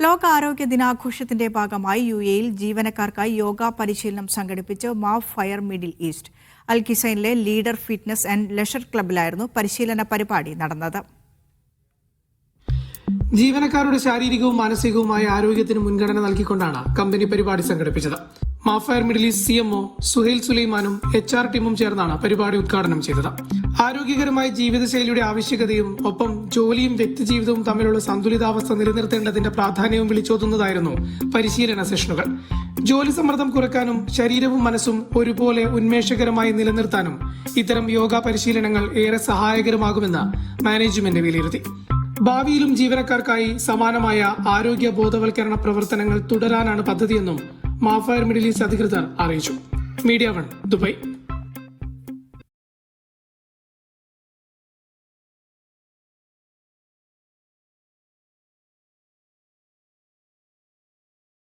ലോകാരോഗ്യ ദിനാഘോഷത്തിന്റെ ഭാഗമായി UAE-യിൽ ജീവനക്കാർക്കായി യോഗ പരിശീലനം സംഘടിപ്പിച്ച് മാവ് ഫയർ മിഡിൽ ഈസ്റ്റ്. അൽഖിസൈനിലെ ലീഡർ ഫിറ്റ്നസ് ആൻഡ് ലെഷർ ക്ലബ്ബിലായിരുന്നു പരിശീലന പരിപാടി നടന്നത്. ജീവനക്കാരുടെ ശാരീരികവും മാനസികവുമായ ആരോഗ്യത്തിന് മുൻഗണന നൽകിക്കൊണ്ടാണ് കമ്പനി പരിപാടി സംഘടിപ്പിച്ചത്. Mafire Middle East CMO Suhail സുലൈമാനും HR ടീമും ചേർന്നാണ് പരിപാടി ഉദ്ഘാടനം ചെയ്തത്. ആരോഗ്യകരമായ ജീവിതശൈലിയുടെ ആവശ്യകതയും ഒപ്പം ജോലിയും വ്യക്തിജീവിതവും തമ്മിലുള്ള സന്തുലിതാവസ്ഥ നിലനിർത്തേണ്ടതിന്റെ പ്രാധാന്യവും വിളിച്ചോതുന്നതായിരുന്നു പരിശീലന സെഷനുകൾ. ജോലി സമ്മർദ്ദം കുറയ്ക്കാനും ശരീരവും മനസ്സും ഒരുപോലെ ഉന്മേഷകരമായി നിലനിർത്താനും ഇത്തരം യോഗ പരിശീലനങ്ങൾ ഏറെ സഹായകരമാകുമെന്ന് മാനേജ്മെന്റ് വിലയിരുത്തി. ഭാവിയിലും ജീവനക്കാർക്കായി സമാനമായ ആരോഗ്യ ബോധവൽക്കരണ പ്രവർത്തനങ്ങൾ തുടരാനാണ് പദ്ധതിയെന്നും മാഫയർ മിഡിൽ ഈസ്റ്റ് അധികൃതർ അറിയിച്ചു. Media 1 Dubai.